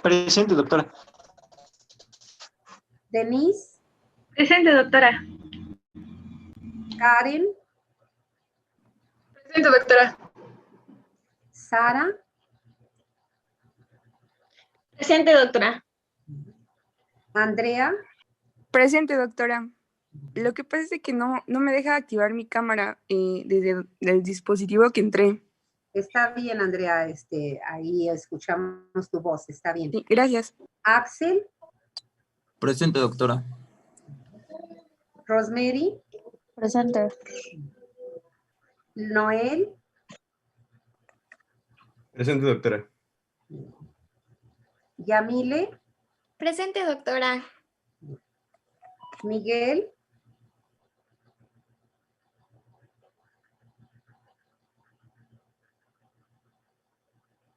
Presente, doctora. Denise, Presente, doctora. Karen, Presente, doctora. Sara, Presente, doctora. Andrea. Presente, doctora. Lo que pasa es que no me deja activar mi cámara desde el dispositivo que entré. Está bien, Andrea, ahí escuchamos tu voz, está bien. Sí, gracias. Axel, Presente, doctora. Rosemary, Presente. Noel, Presente, doctora. Yamile, Presente, doctora. Miguel,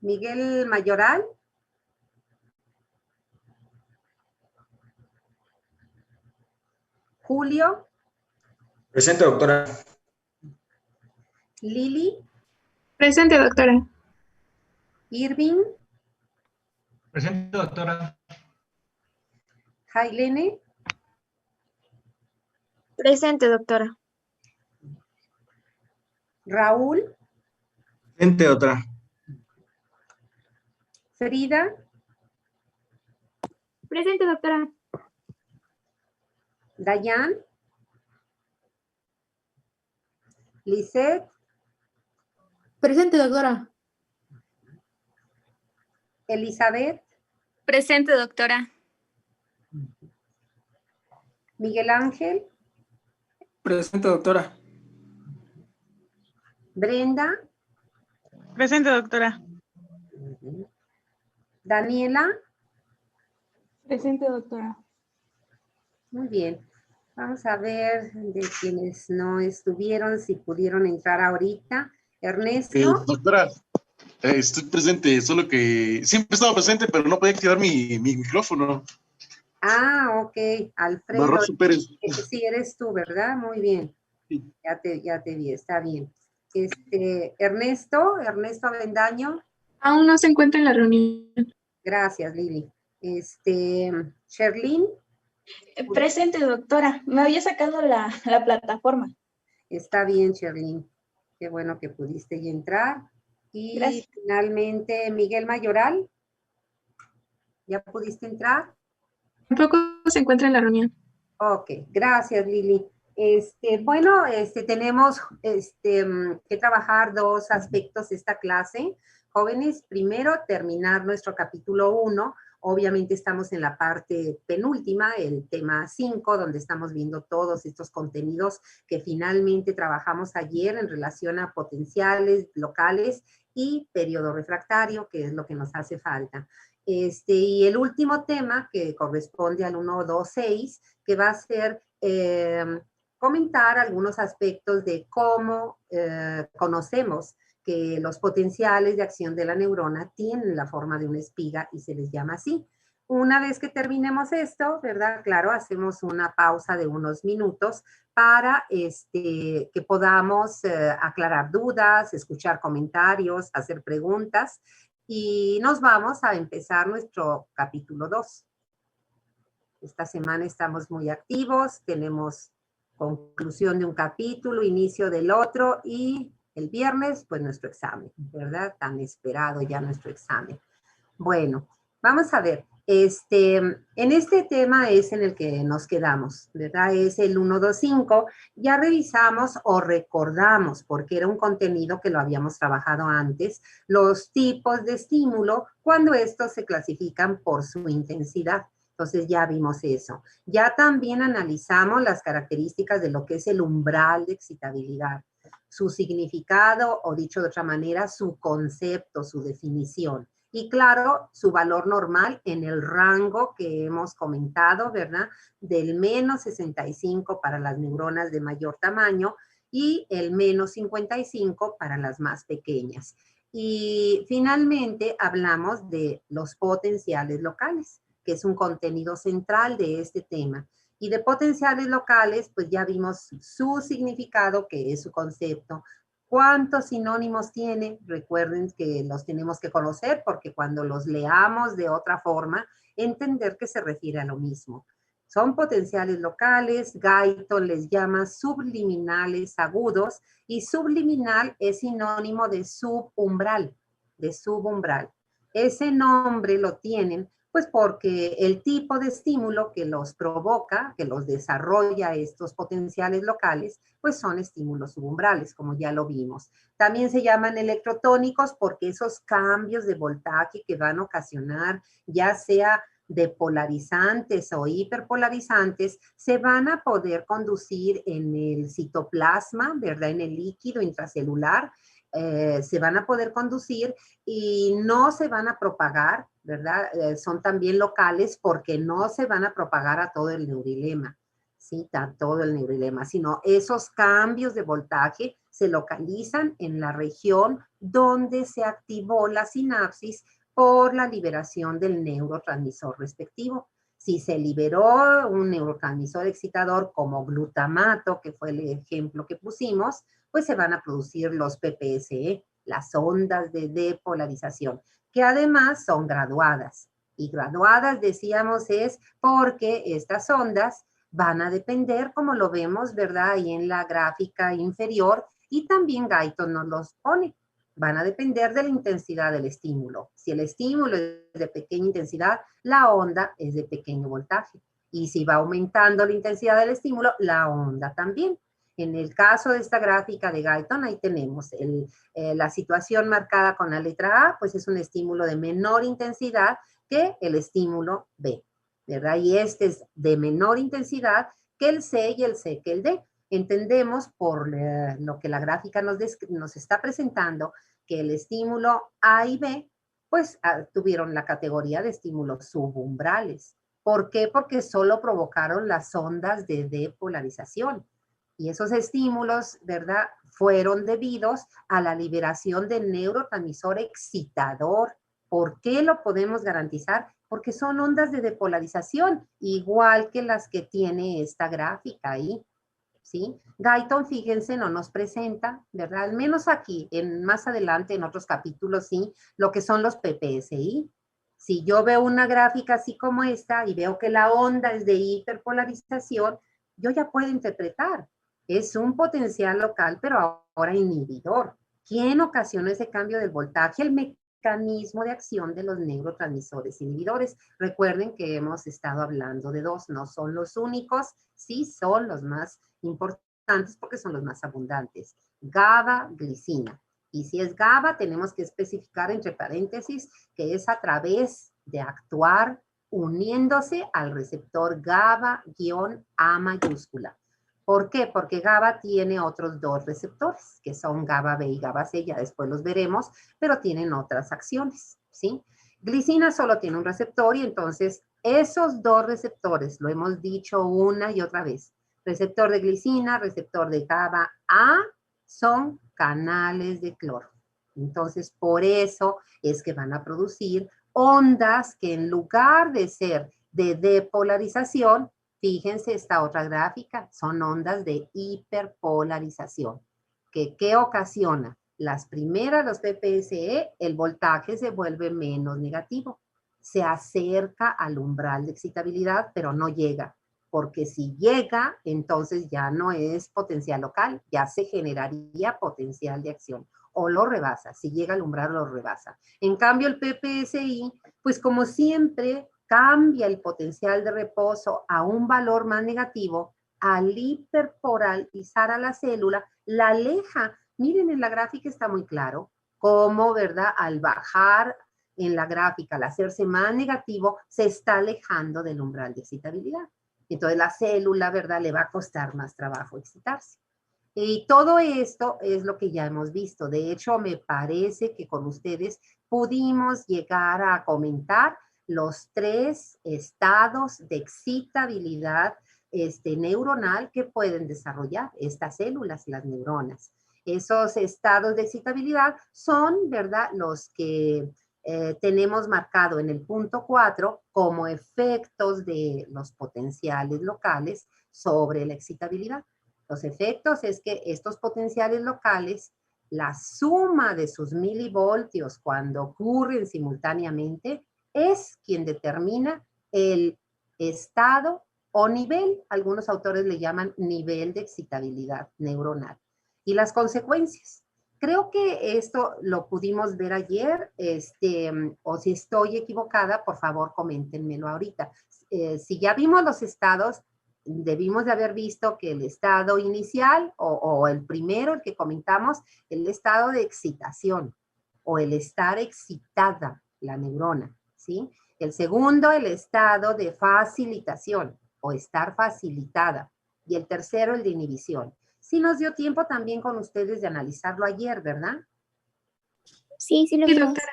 Miguel Mayoral, Julio, Presente, doctora. Lili, Presente, doctora. Irving, Presente, doctora. Jailene, Presente, doctora. Raúl, Presente, doctora. Frida, Presente, doctora. Dayan, Lisette, Presente, doctora. Elizabeth, Presente, doctora. Miguel Ángel, Presente, doctora. Brenda, Presente, doctora. Daniela. Presente, doctora. Muy bien. Vamos a ver de quienes no estuvieron, si pudieron entrar ahorita. Ernesto. Doctora, estoy presente, solo que siempre he estado presente, pero no podía activar mi micrófono. Ah, ok. Alfredo. Barroso Pérez. Sí, eres tú, ¿verdad? Muy bien. Sí. Ya te vi, está bien. Ernesto Avendaño. Aún no se encuentra en la reunión. Gracias, Lili. Sherlyn. Presente, doctora. Me había sacado la plataforma. Está bien, Sherlyn. Qué bueno que pudiste ya entrar. Y Gracias. finalmente, Miguel Mayoral. ¿Ya pudiste entrar? Tampoco se encuentra en la reunión. Ok, gracias, Lili. Tenemos que trabajar dos aspectos de esta clase. Jóvenes, primero, terminar nuestro capítulo 1. Obviamente estamos en la parte penúltima, el tema 5, donde estamos viendo todos estos contenidos que finalmente trabajamos ayer en relación a potenciales locales y periodo refractario, que es lo que nos hace falta. Y el último tema que corresponde al 1.2.6, que va a ser comentar algunos aspectos de cómo conocemos que los potenciales de acción de la neurona tienen la forma de una espiga y se les llama así. Una vez que terminemos esto, ¿verdad? Claro, hacemos una pausa de unos minutos para que podamos aclarar dudas, escuchar comentarios, hacer preguntas y nos vamos a empezar nuestro capítulo 2. Esta semana estamos muy activos, tenemos conclusión de un capítulo, inicio del otro y el viernes, pues nuestro examen, ¿verdad? Tan esperado ya nuestro examen. Bueno, vamos a ver. En este tema es en el que nos quedamos, ¿verdad? Es el 1.2.5. Ya revisamos o recordamos, porque era un contenido que lo habíamos trabajado antes, los tipos de estímulo cuando estos se clasifican por su intensidad. Entonces ya vimos eso. Ya también analizamos las características de lo que es el umbral de excitabilidad, su significado o dicho de otra manera, su concepto, su definición. Y claro, su valor normal en el rango que hemos comentado, ¿verdad? Del menos 65 para las neuronas de mayor tamaño y el menos 55 para las más pequeñas. Y finalmente hablamos de los potenciales locales, que es un contenido central de este tema. Y de potenciales locales, pues ya vimos su significado, que es su concepto, ¿Cuántos sinónimos tiene? Recuerden que los tenemos que conocer porque cuando los leamos de otra forma, entender que se refiere a lo mismo. Son potenciales locales, Guyton les llama subliminales agudos y subliminal es sinónimo de subumbral, Ese nombre lo tienen pues porque el tipo de estímulo que los provoca, que los desarrolla estos potenciales locales, pues son estímulos subumbrales, como ya lo vimos. También se llaman electrotónicos porque esos cambios de voltaje que van a ocasionar, ya sea de polarizantes o hiperpolarizantes, se van a poder conducir en el citoplasma, ¿verdad? En el líquido intracelular, se van a poder conducir y no se van a propagar, ¿verdad? Son también locales porque no se van a propagar a todo el neurilema, ¿sí? A todo el neurilema, sino esos cambios de voltaje se localizan en la región donde se activó la sinapsis por la liberación del neurotransmisor respectivo. Si se liberó un neurotransmisor excitador como glutamato, que fue el ejemplo que pusimos, pues se van a producir los PPSE, las ondas de depolarización, que además son graduadas. Y graduadas, decíamos, es porque estas ondas van a depender, como lo vemos, ¿verdad? Ahí en la gráfica inferior, y también Guyton nos los pone. Van a depender de la intensidad del estímulo. Si el estímulo es de pequeña intensidad, la onda es de pequeño voltaje. Y si va aumentando la intensidad del estímulo, la onda también. En el caso de esta gráfica de Guyton, ahí tenemos la situación marcada con la letra A, pues es un estímulo de menor intensidad que el estímulo B, ¿verdad? Y este es de menor intensidad que el C y el C que el D. Entendemos por lo que la gráfica nos está presentando que el estímulo A y B pues tuvieron la categoría de estímulos subumbrales. ¿Por qué? Porque solo provocaron las ondas de depolarización. Y esos estímulos, ¿verdad?, fueron debidos a la liberación del neurotransmisor excitador. ¿Por qué lo podemos garantizar? Porque son ondas de depolarización, igual que las que tiene esta gráfica ahí, ¿sí? Guyton, fíjense, no nos presenta, ¿verdad? Al menos aquí, más adelante en otros capítulos, sí, lo que son los PPSI. Si yo veo una gráfica así como esta y veo que la onda es de hiperpolarización, yo ya puedo interpretar. Es un potencial local, pero ahora inhibidor. ¿Quién ocasiona ese cambio del voltaje? El mecanismo de acción de los neurotransmisores inhibidores. Recuerden que hemos estado hablando de dos, no son los únicos, sí son los más importantes porque son los más abundantes. GABA, glicina. Y si es GABA, tenemos que especificar entre paréntesis que es a través de actuar uniéndose al receptor GABA-A mayúscula. ¿Por qué? Porque GABA tiene otros dos receptores, que son GABA B y GABA C, ya después los veremos, pero tienen otras acciones, ¿sí? Glicina solo tiene un receptor y entonces esos dos receptores, lo hemos dicho una y otra vez, receptor de glicina, receptor de GABA A, son canales de cloro. Entonces, por eso es que van a producir ondas que en lugar de ser de depolarización, fíjense esta otra gráfica, son ondas de hiperpolarización. ¿Qué ocasiona? Las primeras, los PPSE, el voltaje se vuelve menos negativo. Se acerca al umbral de excitabilidad, pero no llega. Porque si llega, entonces ya no es potencial local, ya se generaría potencial de acción. O lo rebasa, si llega al umbral lo rebasa. En cambio, el PPSI, pues como siempre, cambia el potencial de reposo a un valor más negativo, al hiperpolarizar a la célula, la aleja. Miren, en la gráfica está muy claro cómo, ¿verdad? Al bajar en la gráfica, al hacerse más negativo, se está alejando del umbral de excitabilidad. Entonces la célula, ¿verdad? Le va a costar más trabajo excitarse. Y todo esto es lo que ya hemos visto. De hecho, me parece que con ustedes pudimos llegar a comentar los 3 estados de excitabilidad neuronal que pueden desarrollar estas células, las neuronas. Esos estados de excitabilidad son, ¿verdad?, los que tenemos marcado en el punto 4 como efectos de los potenciales locales sobre la excitabilidad. Los efectos es que estos potenciales locales la suma de sus milivoltios cuando ocurren simultáneamente es quien determina el estado o nivel, algunos autores le llaman nivel de excitabilidad neuronal, y las consecuencias. Creo que esto lo pudimos ver ayer, o si estoy equivocada, por favor, coméntenmelo ahorita. Si ya vimos los estados, debimos de haber visto que el estado inicial, o el primero, el que comentamos, el estado de excitación, o el estar excitada, la neurona, ¿sí? El segundo, el estado de facilitación, o estar facilitada. Y el tercero, el de inhibición. Sí nos dio tiempo también con ustedes de analizarlo ayer, ¿verdad? Sí, sí lo Sí, vimos. doctora.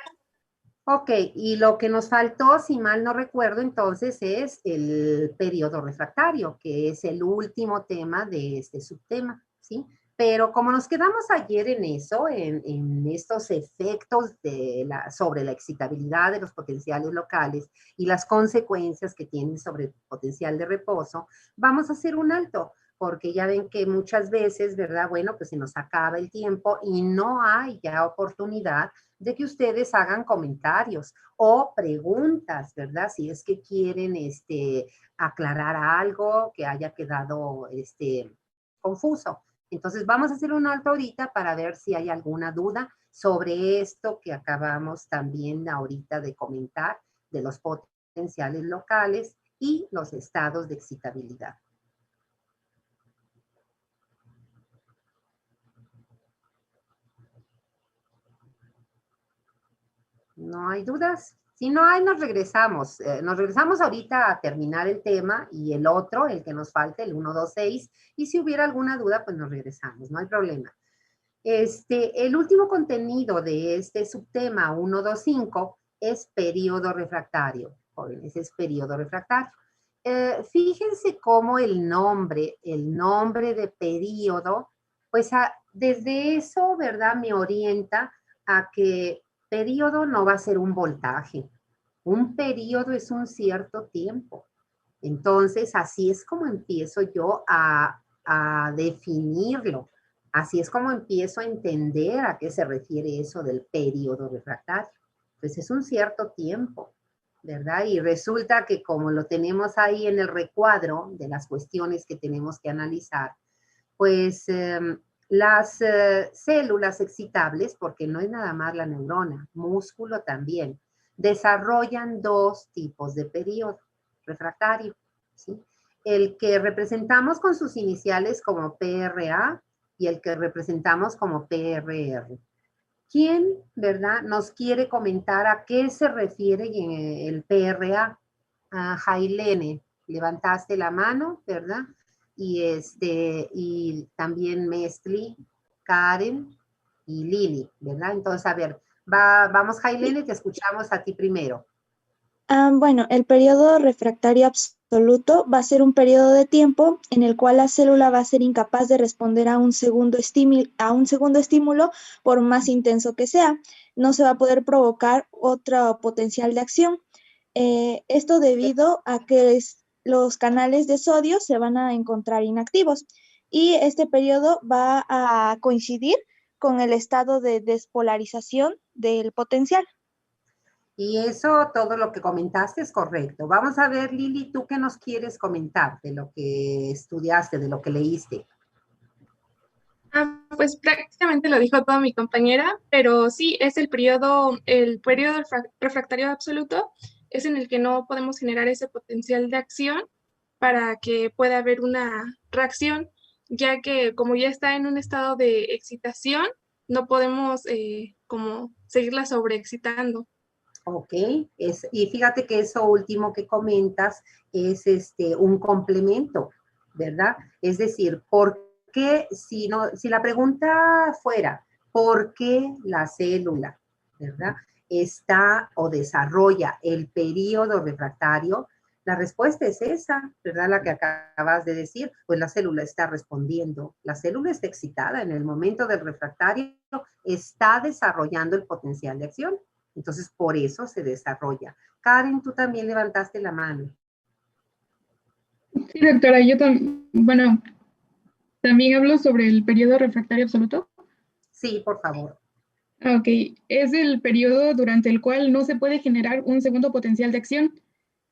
Ok, y lo que nos faltó, si mal no recuerdo, entonces es el periodo refractario, que es el último tema de este subtema, ¿sí? Pero como nos quedamos ayer en eso, en estos efectos sobre la excitabilidad de los potenciales locales y las consecuencias que tienen sobre el potencial de reposo, vamos a hacer un alto, porque ya ven que muchas veces, ¿verdad? Bueno, pues se nos acaba el tiempo y no hay ya oportunidad de que ustedes hagan comentarios o preguntas, ¿verdad? Si es que quieren aclarar algo que haya quedado confuso. Entonces vamos a hacer un alto ahorita para ver si hay alguna duda sobre esto que acabamos también ahorita de comentar, de los potenciales locales y los estados de excitabilidad. ¿No hay dudas? Si no hay, nos regresamos. Nos regresamos ahorita a terminar el tema y el otro, el que nos falte, el 1, 2, 6. Y si hubiera alguna duda, pues nos regresamos, no hay problema. El último contenido de este subtema 1, 2, 5 es periodo refractario. Jóvenes, es periodo refractario. Fíjense cómo el nombre de periodo, pues desde eso, ¿verdad? Me orienta a que periodo no va a ser un voltaje. Un periodo es un cierto tiempo. Entonces, así es como empiezo yo a definirlo. Así es como empiezo a entender a qué se refiere eso del periodo refractario. Pues es un cierto tiempo, ¿verdad? Y resulta que como lo tenemos ahí en el recuadro de las cuestiones que tenemos que analizar, pues las células excitables, porque no es nada más la neurona, músculo también, desarrollan dos tipos de periodo refractario, ¿sí? El que representamos con sus iniciales como PRA y el que representamos como PRR. ¿Quién, verdad, nos quiere comentar a qué se refiere el PRA? Jailene, levantaste la mano, ¿verdad? Y también Mestli, Karen y Lili, ¿verdad? Entonces, a ver, vamos Jailene, te escuchamos a ti primero. Bueno, el periodo refractario absoluto va a ser un periodo de tiempo en el cual la célula va a ser incapaz de responder a un segundo estímulo por más intenso que sea. No se va a poder provocar otro potencial de acción. Esto debido a que los canales de sodio se van a encontrar inactivos y este periodo va a coincidir con el estado de despolarización del potencial. Y eso, todo lo que comentaste es correcto. Vamos a ver, Lili, ¿tú qué nos quieres comentar de lo que estudiaste, de lo que leíste? Pues prácticamente lo dijo toda mi compañera, pero sí, es el periodo refractario absoluto, es en el que no podemos generar ese potencial de acción para que pueda haber una reacción, ya que como ya está en un estado de excitación, no podemos como seguirla sobreexcitando. Ok, y fíjate que eso último que comentas es un complemento, ¿verdad? Es decir, ¿por qué, si la pregunta fuera, ¿por qué la célula, ¿verdad? Está o desarrolla el periodo refractario? La respuesta es esa, ¿verdad? La que acabas de decir, pues la célula está respondiendo, la célula está excitada en el momento del refractario, está desarrollando el potencial de acción. Entonces, por eso se desarrolla. Karen, tú también levantaste la mano. Sí, doctora, yo también hablo sobre el periodo refractario absoluto. Sí, por favor. Ok, es el periodo durante el cual no se puede generar un segundo potencial de acción,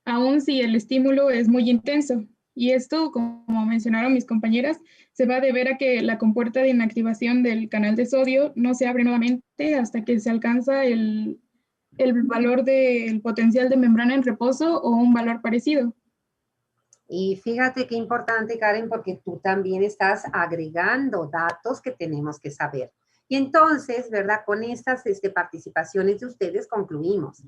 aun si el estímulo es muy intenso. Y esto, como mencionaron mis compañeras, se va a deber a que la compuerta de inactivación del canal de sodio no se abre nuevamente hasta que se alcanza el valor del potencial de membrana en reposo o un valor parecido. Y fíjate qué importante, Karen, porque tú también estás agregando datos que tenemos que saber. Y entonces, ¿verdad? Con estas participaciones de ustedes concluimos.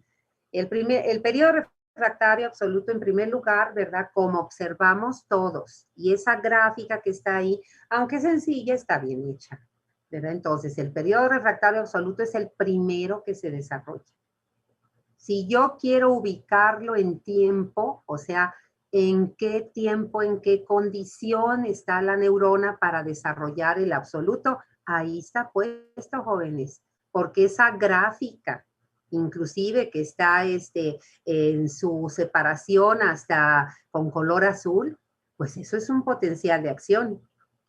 El periodo refractario absoluto, en primer lugar, ¿verdad? Como observamos todos. Y esa gráfica que está ahí, aunque sencilla, está bien hecha, ¿verdad? Entonces, el periodo refractario absoluto es el primero que se desarrolla. Si yo quiero ubicarlo en tiempo, o sea, en qué tiempo, en qué condición está la neurona para desarrollar el absoluto, ahí está puesto, jóvenes, porque esa gráfica, inclusive que está en su separación hasta con color azul, pues eso es un potencial de acción.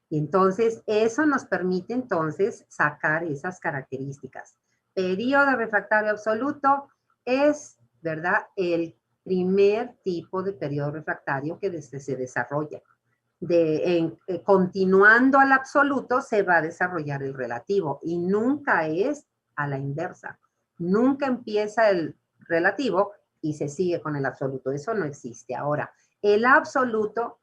Y entonces eso nos permite entonces sacar esas características. Periodo refractario absoluto es, ¿verdad?, el primer tipo de periodo refractario que se desarrolla. Continuando al absoluto se va a desarrollar el relativo y nunca es a la inversa. Nunca empieza el relativo y se sigue con el absoluto. Eso no existe. Ahora, el absoluto,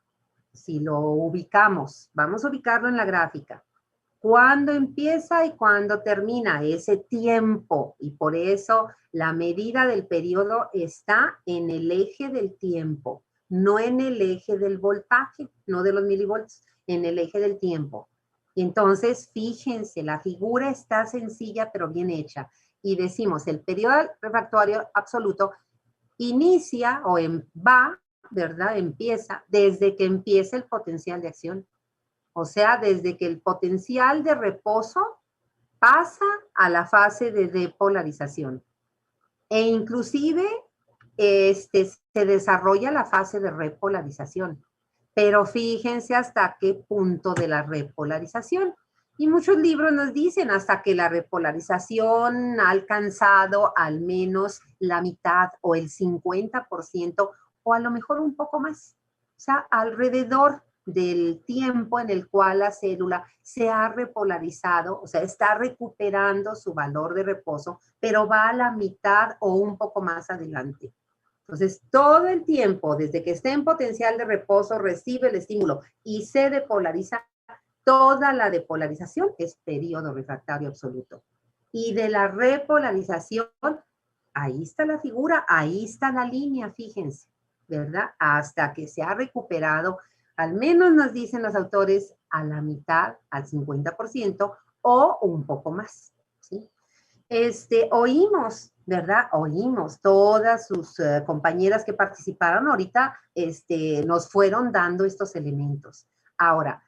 si lo ubicamos, vamos a ubicarlo en la gráfica. ¿Cuándo empieza y cuándo termina ese tiempo? Y por eso la medida del periodo está en el eje del tiempo, no en el eje del voltaje, no de los milivolts, en el eje del tiempo. Y entonces, fíjense, la figura está sencilla pero bien hecha. Y decimos, el periodo refractario absoluto inicia o va, ¿verdad? Empieza desde que empieza el potencial de acción. O sea, desde que el potencial de reposo pasa a la fase de depolarización. E inclusive se desarrolla la fase de repolarización. Pero fíjense hasta qué punto de la repolarización. Y muchos libros nos dicen hasta que la repolarización ha alcanzado al menos la mitad o el 50% o a lo mejor un poco más. O sea, alrededor del tiempo en el cual la célula se ha repolarizado, o sea, está recuperando su valor de reposo, pero va a la mitad o un poco más adelante. Entonces, todo el tiempo, desde que esté en potencial de reposo, recibe el estímulo y se depolariza, toda la depolarización es periodo refractario absoluto. Y de la repolarización, ahí está la figura, ahí está la línea, fíjense, ¿verdad? Hasta que se ha recuperado, al menos nos dicen los autores, a la mitad, al 50% o un poco más, ¿sí? Oímos, ¿verdad? Oímos todas sus compañeras que participaron ahorita, nos fueron dando estos elementos. Ahora,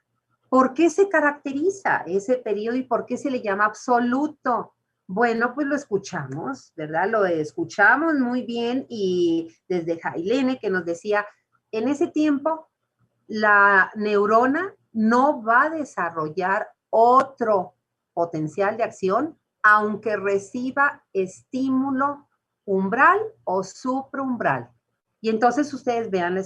¿por qué se caracteriza ese periodo y por qué se le llama absoluto? Bueno, pues lo escuchamos, ¿verdad? Lo escuchamos muy bien y desde Jailene que nos decía, en ese tiempo la neurona no va a desarrollar otro potencial de acción aunque reciba estímulo umbral o supraumbral. Y entonces ustedes vean la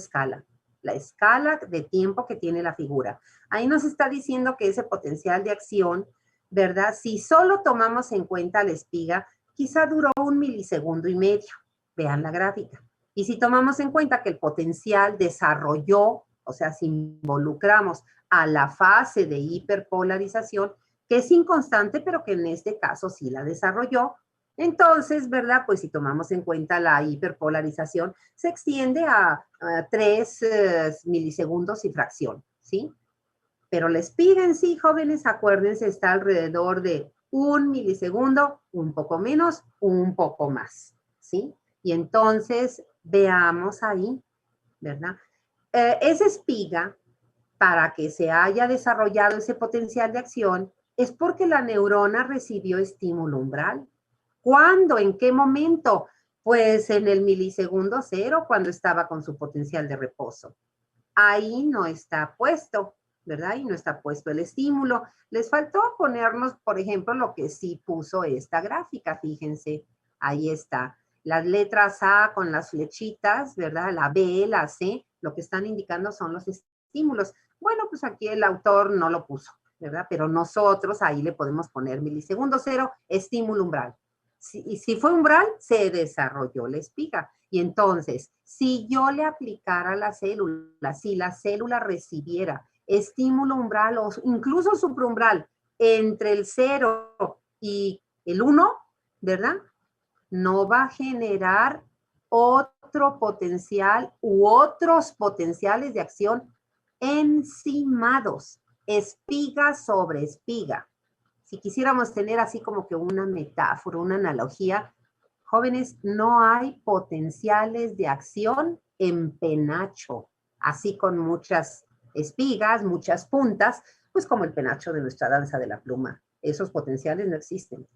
escala de tiempo que tiene la figura. Ahí nos está diciendo que ese potencial de acción, ¿verdad? Si solo tomamos en cuenta la espiga, quizá duró 1 milisegundo y medio. Vean la gráfica. Y si tomamos en cuenta que el potencial desarrolló, o sea, si involucramos a la fase de hiperpolarización, que es inconstante, pero que en este caso sí la desarrolló, entonces, ¿verdad? Pues si tomamos en cuenta la hiperpolarización, se extiende a 3 milisegundos y fracción, ¿sí? Pero la espiga en sí, jóvenes, acuérdense, está alrededor de 1 milisegundo, un poco menos, un poco más, ¿sí? Y entonces, veamos ahí, ¿verdad? Esa espiga, para que se haya desarrollado ese potencial de acción, es porque la neurona recibió estímulo umbral. ¿Cuándo? ¿En qué momento? Pues en el milisegundo cero, cuando estaba con su potencial de reposo. Ahí no está puesto, ¿verdad? Y no está puesto el estímulo. Les faltó ponernos, por ejemplo, lo que sí puso esta gráfica, fíjense, ahí está. Las letras A con las flechitas, ¿verdad? La B, la C, lo que están indicando son los estímulos. Bueno, pues aquí el autor no lo puso, ¿verdad? Pero nosotros ahí le podemos poner milisegundo cero, estímulo umbral. Y si fue umbral, se desarrolló la espiga. Y entonces, si yo le aplicara a la célula, si la célula recibiera estímulo umbral o incluso supraumbral entre el 0 y el 1, ¿verdad? No va a generar otro potencial u otros potenciales de acción encimados, espiga sobre espiga. Si quisiéramos tener así como que una metáfora, una analogía, jóvenes, no hay potenciales de acción en penacho, así con muchas espigas, muchas puntas, pues como el penacho de nuestra danza de la pluma. Esos potenciales no existen.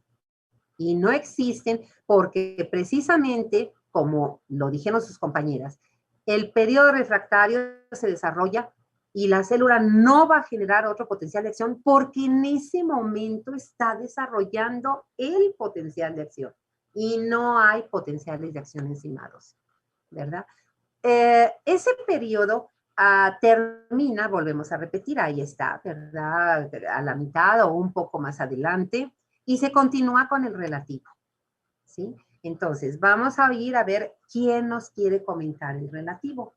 Y no existen porque precisamente, como lo dijeron sus compañeras, el periodo refractario se desarrolla y la célula no va a generar otro potencial de acción porque en ese momento está desarrollando el potencial de acción y no hay potenciales de acción encimados, ¿verdad? Ese periodo termina, volvemos a repetir, ahí está, ¿verdad? A la mitad o un poco más adelante y se continúa con el relativo, ¿sí? Entonces, vamos a ir a ver quién nos quiere comentar el relativo.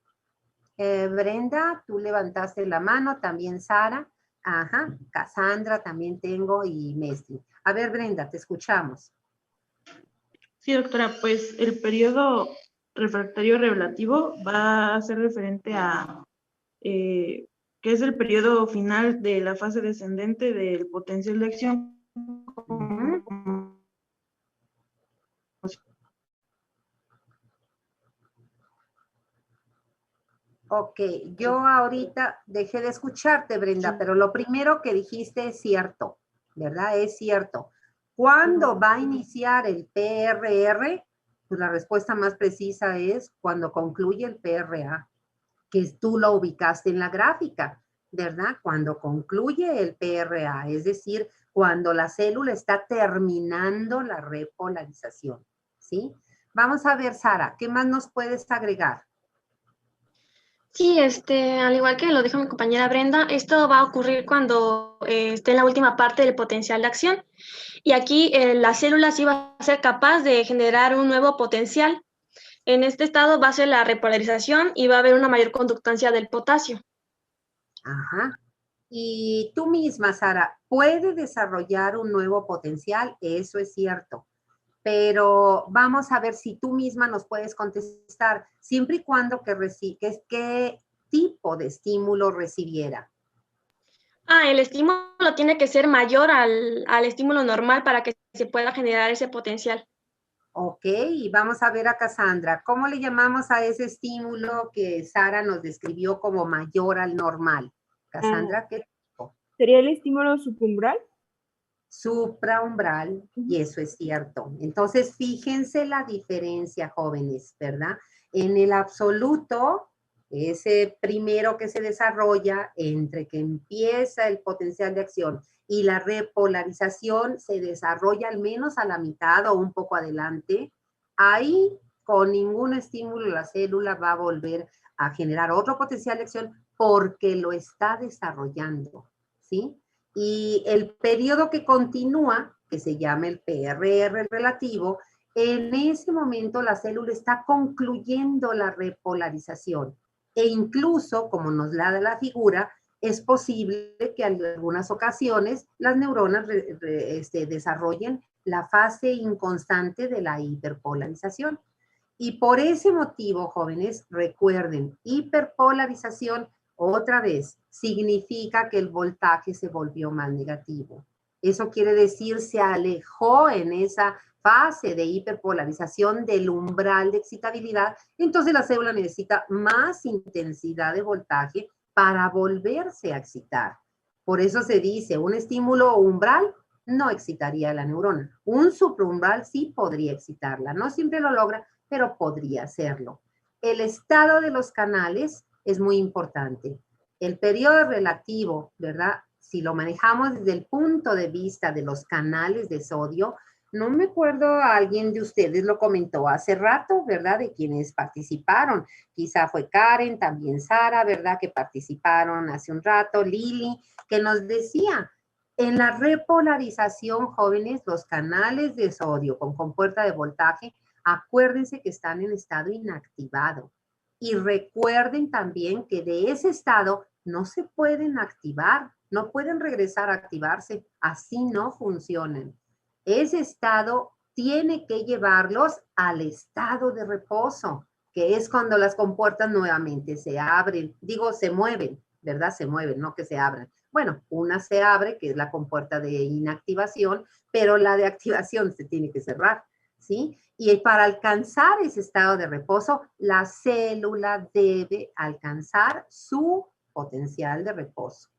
Brenda, tú levantaste la mano, también Sara, ajá, Cassandra también tengo y Messi. A ver, Brenda, te escuchamos. Sí, doctora, pues el periodo refractario relativo va a ser referente a que es el periodo final de la fase descendente del potencial de acción. Ok, yo ahorita dejé de escucharte, Brenda, pero lo primero que dijiste es cierto, ¿verdad? Es cierto. ¿Cuándo va a iniciar el PRR? Pues la respuesta más precisa es cuando concluye el PRA, que tú lo ubicaste en la gráfica, ¿verdad? Cuando concluye el PRA, es decir, cuando la célula está terminando la repolarización, ¿sí? Vamos a ver, Sara, ¿qué más nos puedes agregar? Sí, al igual que lo dijo mi compañera Brenda, esto va a ocurrir cuando esté en la última parte del potencial de acción. Y aquí la célula sí va a ser capaz de generar un nuevo potencial. En este estado va a ser la repolarización y va a haber una mayor conductancia del potasio. Ajá. Y tú misma, Sara, puede desarrollar un nuevo potencial, eso es cierto. Pero vamos a ver si tú misma nos puedes contestar, siempre y cuando qué tipo de estímulo recibiera. El estímulo tiene que ser mayor al estímulo normal para que se pueda generar ese potencial. Ok, y vamos a ver a Cassandra. ¿Cómo le llamamos a ese estímulo que Sara nos describió como mayor al normal? Cassandra, ¿qué tipo? ¿Sería el estímulo supraumbral? Supraumbral, y eso es cierto. Entonces, fíjense la diferencia, jóvenes, ¿verdad? En el absoluto, ese primero que se desarrolla entre que empieza el potencial de acción y la repolarización se desarrolla al menos a la mitad o un poco adelante, ahí con ningún estímulo la célula va a volver a generar otro potencial de acción porque lo está desarrollando, ¿sí? Y el periodo que continúa, que se llama el PRR relativo, en ese momento la célula está concluyendo la repolarización. E incluso, como nos la da la figura, es posible que en algunas ocasiones las neuronas desarrollen la fase inconstante de la hiperpolarización. Y por ese motivo, jóvenes, recuerden, hiperpolarización otra vez, significa que el voltaje se volvió más negativo. Eso quiere decir se alejó en esa fase de hiperpolarización del umbral de excitabilidad, entonces la célula necesita más intensidad de voltaje para volverse a excitar. Por eso se dice, un estímulo umbral no excitaría a la neurona. Un supraumbral sí podría excitarla. No siempre lo logra, pero podría hacerlo. El estado de los canales es muy importante. el periodo relativo, ¿verdad? Si lo manejamos desde el punto de vista de los canales de sodio, no me acuerdo, alguien de ustedes lo comentó hace rato, ¿verdad? De quienes participaron. Quizá fue Karen, también Sara, ¿verdad? Que participaron hace un rato, Lili, que nos decía, en la repolarización, jóvenes, los canales de sodio con compuerta de voltaje, acuérdense que están en estado inactivado. Y recuerden también que de ese estado no se pueden activar, no pueden regresar a activarse, así no funcionan. Ese estado tiene que llevarlos al estado de reposo, que es cuando las compuertas nuevamente se abren, digo, se mueven, ¿verdad? Se mueven, no que se abran. Bueno, una se abre, que es la compuerta de inactivación, pero la de activación se tiene que cerrar, ¿sí? Y para alcanzar ese estado de reposo, la célula debe alcanzar su potencial de reposo,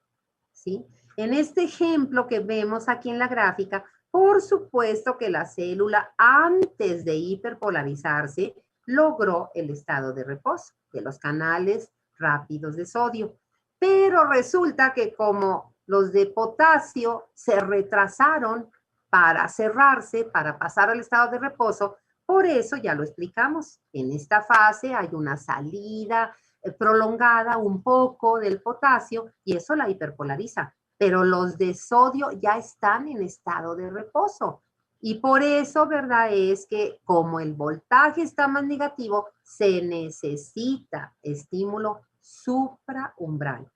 ¿sí? En este ejemplo que vemos aquí en la gráfica, por supuesto que la célula, antes de hiperpolarizarse, logró el estado de reposo de los canales rápidos de sodio. Pero resulta que como los de potasio se retrasaron para cerrarse, para pasar al estado de reposo, por eso ya lo explicamos. En esta fase hay una salida prolongada un poco del potasio y eso la hiperpolariza. Pero los de sodio ya están en estado de reposo. Y por eso, ¿verdad? Es que como el voltaje está más negativo, se necesita estímulo supraumbral.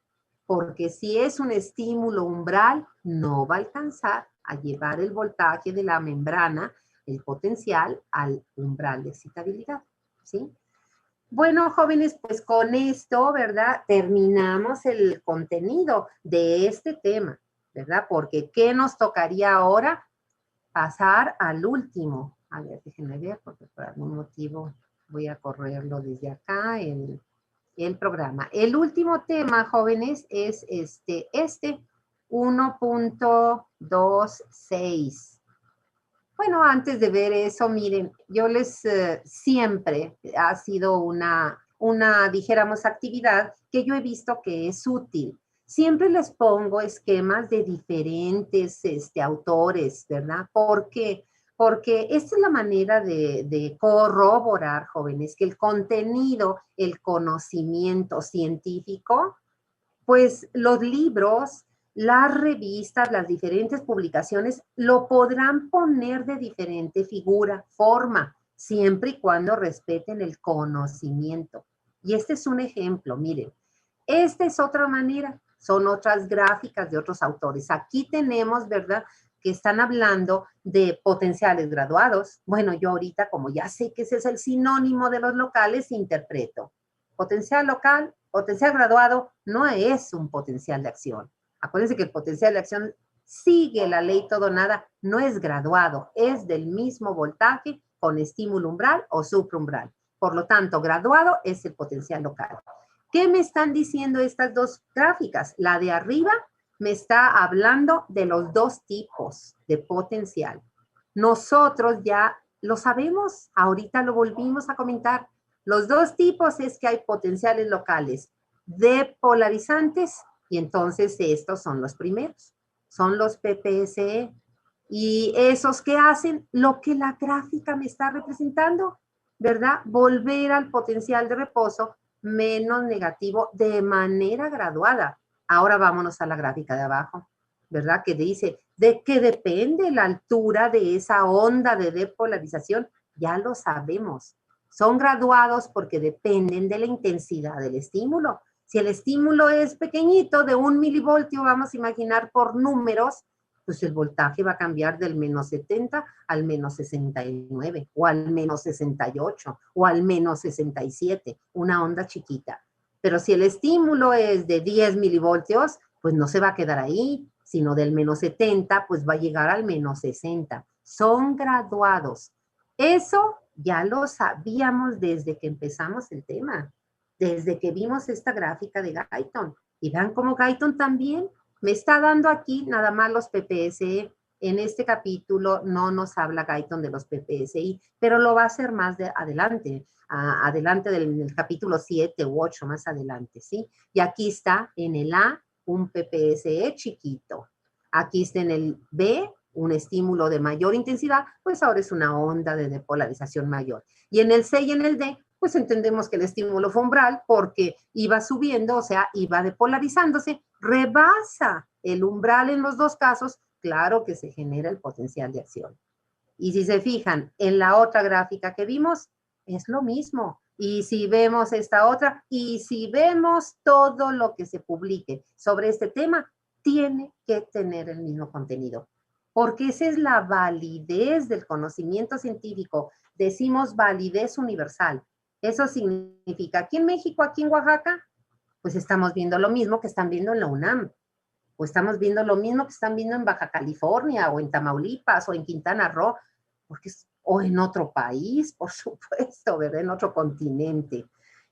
Porque si es un estímulo umbral, no va a alcanzar a llevar el voltaje de la membrana, el potencial, al umbral de excitabilidad, ¿sí? Bueno, jóvenes, pues con esto, ¿verdad? Terminamos el contenido de este tema, ¿verdad? Porque ¿qué nos tocaría ahora? Pasar al último. A ver, déjenme ver, porque por algún motivo voy a correrlo desde acá, el programa. El último tema, jóvenes, es este 1.26. Bueno, antes de ver eso, miren, yo les siempre ha sido una, dijéramos, actividad que yo he visto que es útil. Siempre les pongo esquemas de diferentes autores, ¿verdad? ¿Por qué? Porque esta es la manera de corroborar, jóvenes, que el contenido, el conocimiento científico, pues los libros, las revistas, las diferentes publicaciones lo podrán poner de diferente figura, forma, siempre y cuando respeten el conocimiento. Y este es un ejemplo, miren. Esta es otra manera, son otras gráficas de otros autores. Aquí tenemos, ¿verdad?, que están hablando de potenciales graduados. Bueno, yo ahorita, como ya sé que ese es el sinónimo de los locales, interpreto. Potencial local, potencial graduado, no es un potencial de acción. Acuérdense que el potencial de acción sigue la ley todo o nada, no es graduado, es del mismo voltaje con estímulo umbral o supraumbral. Por lo tanto, graduado es el potencial local. ¿Qué me están diciendo estas dos gráficas? La de arriba me está hablando de los dos tipos de potencial. Nosotros ya lo sabemos, ahorita lo volvimos a comentar. Los dos tipos es que hay potenciales locales depolarizantes y entonces estos son los primeros, son los PPSE. Y esos que hacen lo que la gráfica me está representando, ¿verdad? Volver al potencial de reposo menos negativo de manera graduada. Ahora vámonos a la gráfica de abajo, ¿verdad? Que dice de qué depende la altura de esa onda de depolarización. Ya lo sabemos. Son graduados porque dependen de la intensidad del estímulo. Si el estímulo es pequeñito, de 1 milivoltio, vamos a imaginar por números, pues el voltaje va a cambiar del menos 70 al menos 69, o al menos 68, o al menos 67, una onda chiquita. Pero si el estímulo es de 10 milivoltios, pues no se va a quedar ahí, sino del menos 70, pues va a llegar al menos 60. Son graduados. Eso ya lo sabíamos desde que empezamos el tema, desde que vimos esta gráfica de Guyton. Y vean cómo Guyton también me está dando aquí nada más los PPSE, En este capítulo no nos habla Guyton de los PPSI, pero lo va a hacer más adelante, adelante del capítulo 7 u 8, más adelante, ¿sí? Y aquí está en el A un PPSE chiquito. Aquí está en el B un estímulo de mayor intensidad, pues ahora es una onda de depolarización mayor. Y en el C y en el D, pues entendemos que el estímulo fue umbral porque iba subiendo, o sea, iba depolarizándose, rebasa el umbral en los dos casos, claro que se genera el potencial de acción. Y si se fijan en la otra gráfica que vimos, es lo mismo. Y si vemos esta otra, y si vemos todo lo que se publique sobre este tema, tiene que tener el mismo contenido. Porque esa es la validez del conocimiento científico. Decimos validez universal. Eso significa, aquí en México, aquí en Oaxaca, pues estamos viendo lo mismo que están viendo en la UNAM. O estamos viendo lo mismo que están viendo en Baja California, o en Tamaulipas, o en Quintana Roo, o en otro país, por supuesto, ¿verdad? En otro continente.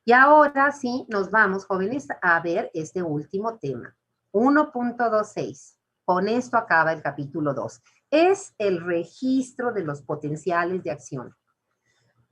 Y ahora sí, nos vamos, jóvenes, a ver este último tema. 1.26. Con esto acaba el capítulo 2. Es el registro de los potenciales de acción.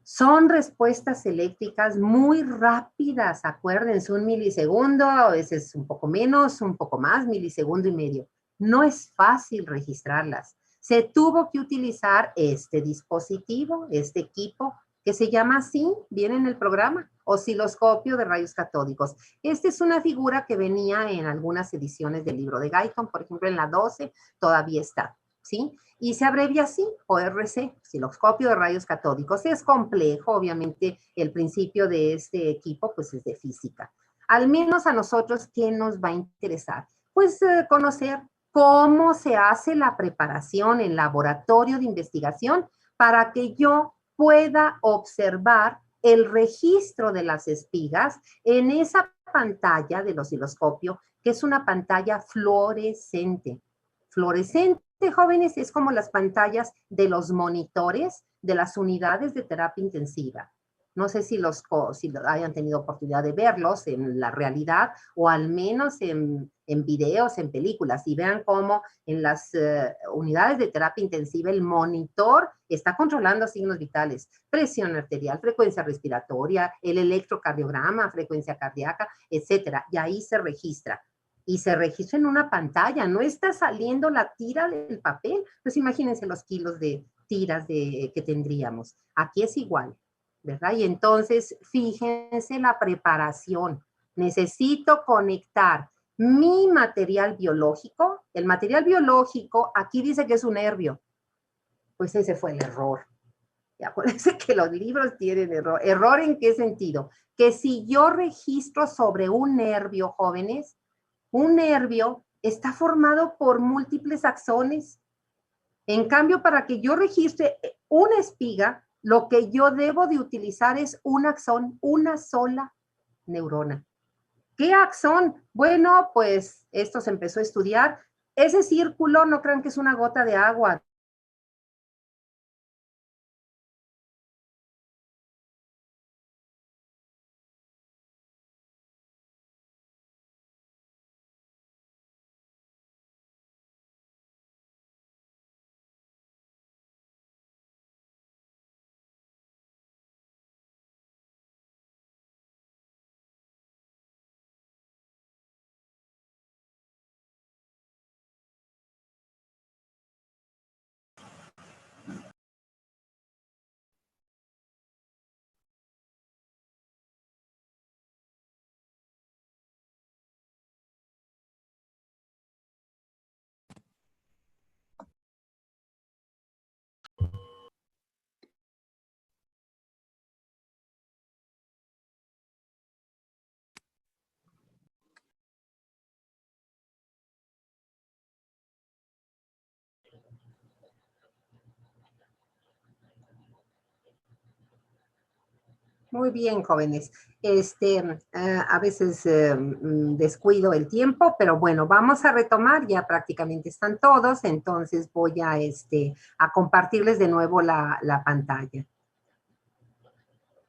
Son respuestas eléctricas muy rápidas, acuérdense, 1 milisegundo, a veces un poco menos, un poco más, milisegundo y medio. No es fácil registrarlas. Se tuvo que utilizar este dispositivo, este equipo, que se llama así, viene en el programa, osciloscopio de rayos catódicos. Esta es una figura que venía en algunas ediciones del libro de Guyton, por ejemplo, en la 12 todavía está, ¿sí? Y se abrevia así, ORC, osciloscopio de rayos catódicos. Es complejo, obviamente, el principio de este equipo, pues es de física. Al menos a nosotros, ¿qué nos va a interesar? Pues conocer cómo se hace la preparación en laboratorio de investigación para que yo pueda observar el registro de las espigas en esa pantalla del osciloscopio, que es una pantalla fluorescente. Fluorescente, jóvenes, es como las pantallas de los monitores de las unidades de terapia intensiva. No sé si hayan tenido oportunidad de verlos en la realidad o al menos en videos, en películas, y vean cómo en las unidades de terapia intensiva el monitor está controlando signos vitales, presión arterial, frecuencia respiratoria, el electrocardiograma, frecuencia cardíaca, etcétera, y ahí se registra. Y se registra en una pantalla, no está saliendo la tira del papel. Pues imagínense los kilos de tiras que tendríamos. Aquí es igual, ¿verdad? Y entonces, fíjense la preparación. Necesito conectar mi material biológico. El material biológico, aquí dice que es un nervio. Pues ese fue el error. Y acuérdense que los libros tienen error. ¿Error en qué sentido? Que si yo registro sobre un nervio, jóvenes, un nervio está formado por múltiples axones. En cambio, para que yo registre una espiga, lo que yo debo de utilizar es un axón, una sola neurona. ¿Qué axón? Bueno, pues esto se empezó a estudiar. Ese círculo, no crean que es una gota de agua. Muy bien, jóvenes. A veces descuido el tiempo, pero bueno, vamos a retomar. Ya prácticamente están todos, entonces voy a compartirles de nuevo la pantalla.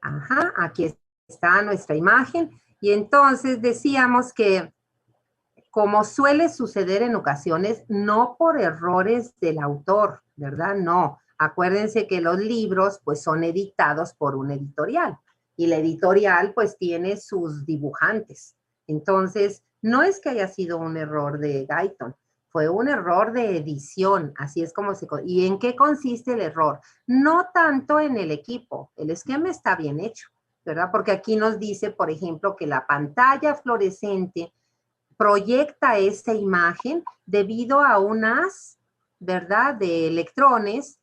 Ajá, aquí está nuestra imagen. Y entonces decíamos que como suele suceder en ocasiones, no por errores del autor, ¿verdad? No. Acuérdense que los libros pues son editados por un editorial y la editorial pues tiene sus dibujantes. Entonces, no es que haya sido un error de Guyton, fue un error de edición, así es como se... ¿Y en qué consiste el error? No tanto en el equipo, el esquema está bien hecho, ¿verdad? Porque aquí nos dice, por ejemplo, que la pantalla fluorescente proyecta esta imagen debido a un haz, ¿verdad?, de electrones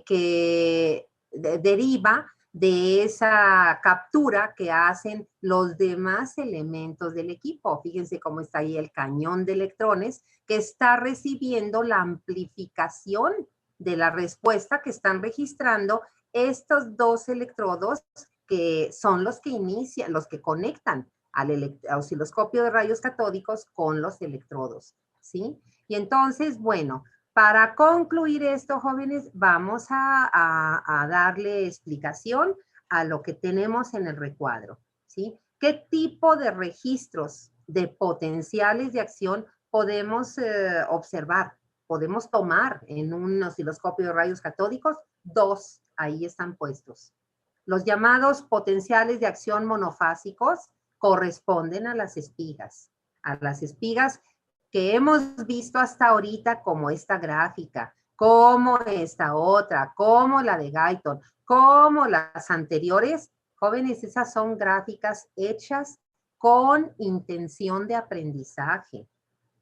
que deriva de esa captura que hacen los demás elementos del equipo. Fíjense cómo está ahí el cañón de electrones que está recibiendo la amplificación de la respuesta que están registrando estos dos electrodos que son los que inician, los que conectan al osciloscopio de rayos catódicos con los electrodos, ¿sí? Y entonces, bueno, para concluir esto, jóvenes, vamos a darle explicación a lo que tenemos en el recuadro, ¿sí? ¿Qué tipo de registros de potenciales de acción podemos observar? Podemos tomar en un osciloscopio de rayos catódicos. Dos, ahí están puestos. Los llamados potenciales de acción monofásicos corresponden a las espigas que hemos visto hasta ahorita, como esta gráfica, como esta otra, como la de Guyton, como las anteriores. Jóvenes, esas son gráficas hechas con intención de aprendizaje.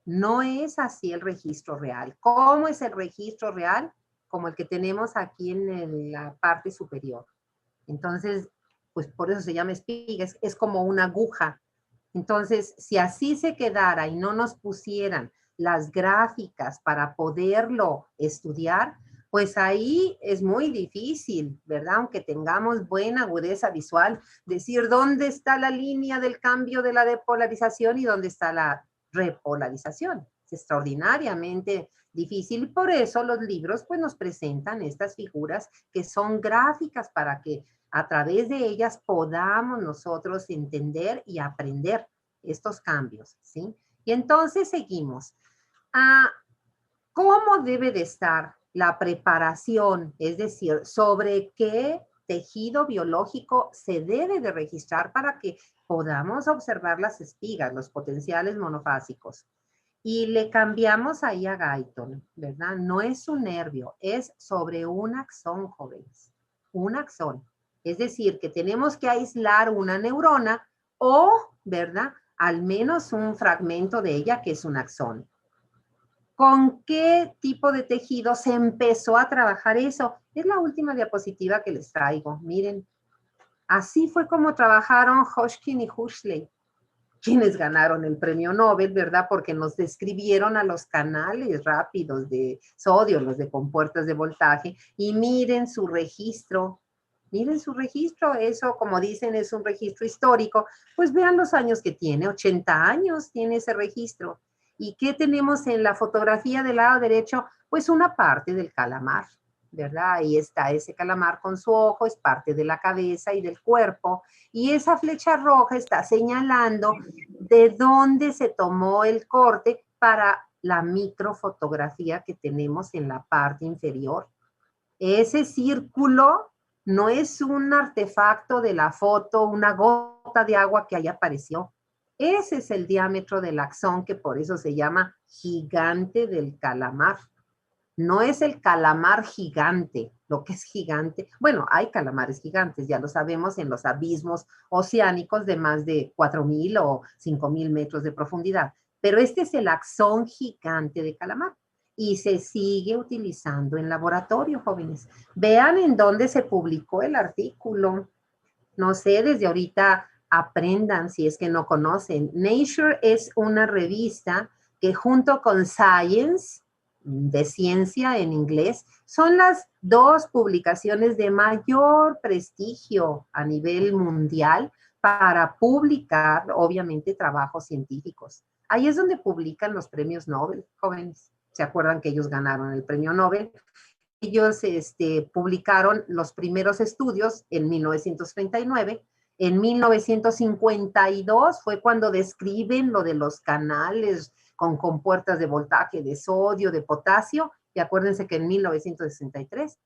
No es así el registro real. ¿Cómo es el registro real? Como el que tenemos aquí en la parte superior. Entonces, pues por eso se llama espiga, es como una aguja. Entonces, si así se quedara y no nos pusieran las gráficas para poderlo estudiar, pues ahí es muy difícil, ¿verdad? Aunque tengamos buena agudeza visual, decir dónde está la línea del cambio de la depolarización y dónde está la repolarización. Es extraordinariamente difícil. Por eso los libros pues nos presentan estas figuras que son gráficas para que a través de ellas podamos nosotros entender y aprender estos cambios, ¿sí? Y entonces seguimos. ¿Cómo debe de estar la preparación? Es decir, sobre qué tejido biológico se debe de registrar para que podamos observar las espigas, los potenciales monofásicos. Y le cambiamos ahí a Guyton, ¿verdad? No es un nervio, es sobre un axón, jóvenes. Un axón. Es decir, que tenemos que aislar una neurona o, ¿verdad?, al menos un fragmento de ella que es un axón. ¿Con qué tipo de tejido se empezó a trabajar eso? Es la última diapositiva que les traigo. Miren, así fue como trabajaron Hodgkin y Huxley, quienes ganaron el premio Nobel, ¿verdad? Porque nos describieron a los canales rápidos de sodio, los de compuertas de voltaje, y miren su registro. Miren su registro, eso como dicen es un registro histórico, pues vean los años que tiene, 80 años tiene ese registro. ¿Y qué tenemos en la fotografía del lado derecho? Pues una parte del calamar, ¿verdad? Ahí está ese calamar con su ojo, es parte de la cabeza y del cuerpo, y esa flecha roja está señalando de dónde se tomó el corte para la microfotografía que tenemos en la parte inferior. Ese círculo no es un artefacto de la foto, una gota de agua que ahí apareció. Ese es el diámetro del axón, que por eso se llama gigante del calamar. No es el calamar gigante, lo que es gigante. Bueno, hay calamares gigantes, ya lo sabemos, en los abismos oceánicos de más de 4,000 o 5,000 metros de profundidad. Pero este es el axón gigante de calamar. Y se sigue utilizando en laboratorio, jóvenes. Vean en dónde se publicó el artículo. No sé, desde ahorita aprendan si es que no conocen. Nature es una revista que junto con Science, de ciencia en inglés, son las dos publicaciones de mayor prestigio a nivel mundial para publicar, obviamente, trabajos científicos. Ahí es donde publican los premios Nobel, jóvenes. ¿Se acuerdan que ellos ganaron el premio Nobel? Ellos publicaron los primeros estudios en 1939 En 1952 fue cuando describen lo de los canales con compuertas de voltaje de sodio, de potasio, y acuérdense que en 1963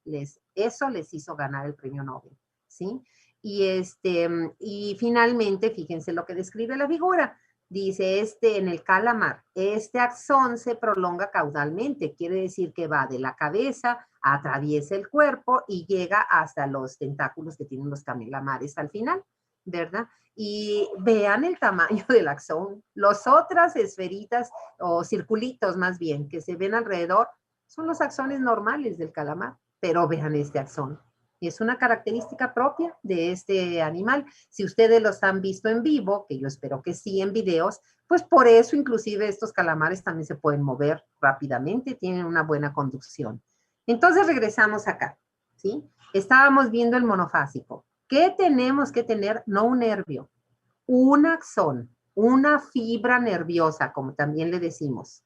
eso les hizo ganar el premio Nobel, ¿sí? Y finalmente, fíjense lo que describe la figura. Dice, en el calamar, este axón se prolonga caudalmente, quiere decir que va de la cabeza, atraviesa el cuerpo y llega hasta los tentáculos que tienen los calamares al final, ¿verdad? Y vean el tamaño del axón. Las otras esferitas o circulitos más bien que se ven alrededor son los axones normales del calamar, pero vean este axón. Es una característica propia de este animal. Si ustedes los han visto en vivo, que yo espero que sí en videos, pues por eso inclusive estos calamares también se pueden mover rápidamente, tienen una buena conducción. Entonces regresamos acá, ¿sí? Estábamos viendo el monofásico. ¿Qué tenemos que tener? No un nervio, un axón, una fibra nerviosa, como también le decimos.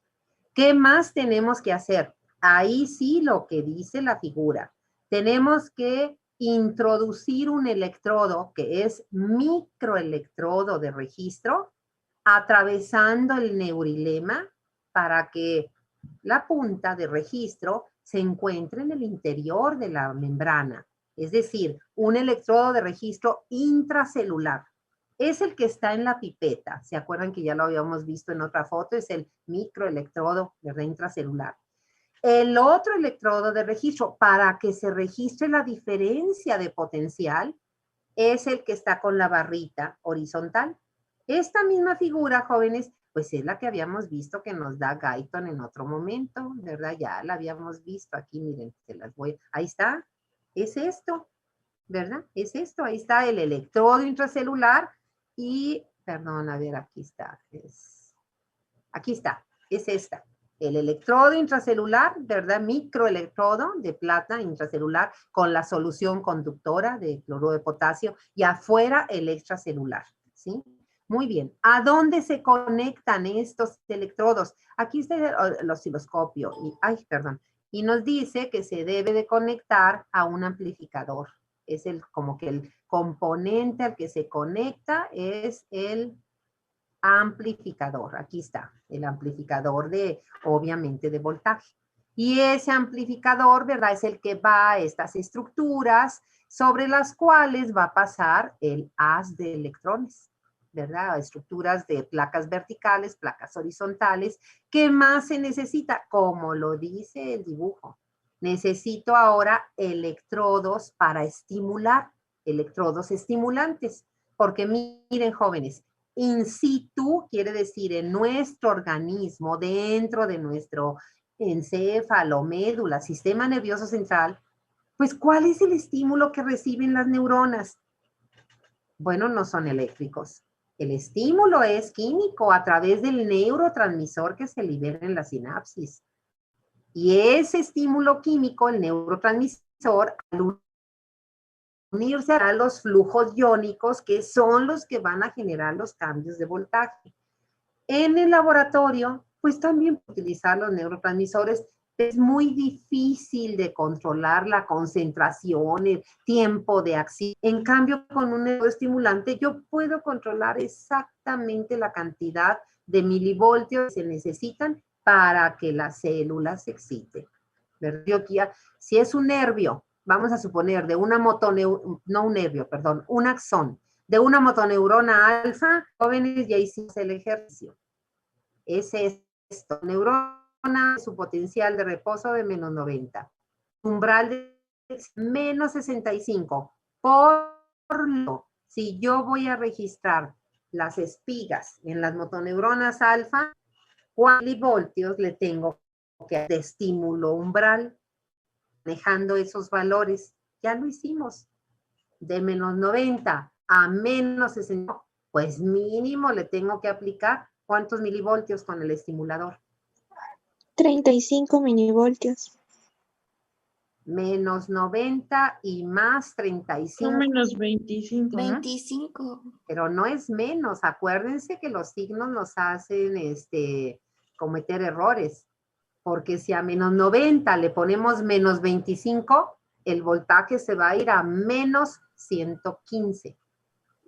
¿Qué más tenemos que hacer? Ahí sí lo que dice la figura. Tenemos que introducir un electrodo que es microelectrodo de registro atravesando el neurilema para que la punta de registro se encuentre en el interior de la membrana. Es decir, un electrodo de registro intracelular. Es el que está en la pipeta. ¿Se acuerdan que ya lo habíamos visto en otra foto? Es el microelectrodo, ¿verdad? Intracelular. El otro electrodo de registro, para que se registre la diferencia de potencial, es el que está con la barrita horizontal. Esta misma figura, jóvenes, pues es la que habíamos visto que nos da Guyton en otro momento, ¿verdad? Ya la habíamos visto aquí, miren, ahí está, es esto, ¿verdad? Es esto, ahí está el electrodo intracelular y, perdón, a ver, aquí está, aquí está, es esta. El electrodo intracelular, ¿verdad? Microelectrodo de plata intracelular con la solución conductora de cloruro de potasio y afuera el extracelular, ¿sí? Muy bien. ¿A dónde se conectan estos electrodos? Aquí está el osciloscopio. Y nos dice que se debe de conectar a un amplificador. Es como que el componente al que se conecta es el amplificador. Aquí está, el amplificador obviamente, de voltaje. Y ese amplificador, ¿verdad? Es el que va a estas estructuras sobre las cuales va a pasar el haz de electrones, ¿verdad? Estructuras de placas verticales, placas horizontales. ¿Qué más se necesita? Como lo dice el dibujo. Necesito ahora electrodos para estimular, electrodos estimulantes. Porque miren, jóvenes, in situ quiere decir en nuestro organismo, dentro de nuestro encéfalo, médula, sistema nervioso central, pues ¿cuál es el estímulo que reciben las neuronas? Bueno, no son eléctricos. El estímulo es químico a través del neurotransmisor que se libera en la sinapsis. Y ese estímulo químico, el neurotransmisor, al unirse a los flujos iónicos que son los que van a generar los cambios de voltaje. En el laboratorio, pues también utilizar los neurotransmisores es muy difícil de controlar la concentración, el tiempo de acción. En cambio, con un neuroestimulante yo puedo controlar exactamente la cantidad de milivoltios que se necesitan para que la célula se excite. Si es un nervio, vamos a suponer, de una un axón, de una motoneurona alfa, jóvenes, ya hicimos el ejercicio. Es esto, neurona, su potencial de reposo de menos 90. Umbral de menos 65. Si yo voy a registrar las espigas en las motoneuronas alfa, ¿cuántos milivoltios le tengo que dar de estímulo umbral? Manejando esos valores, ya lo hicimos. De menos 90 a menos 60, pues mínimo le tengo que aplicar ¿cuántos milivoltios con el estimulador? 35 milivoltios. Menos 90 y más 35. Son menos 25, ¿no? 25. Pero no es menos. Acuérdense que los signos nos hacen cometer errores. Porque si a menos 90 le ponemos menos 25, el voltaje se va a ir a menos 115.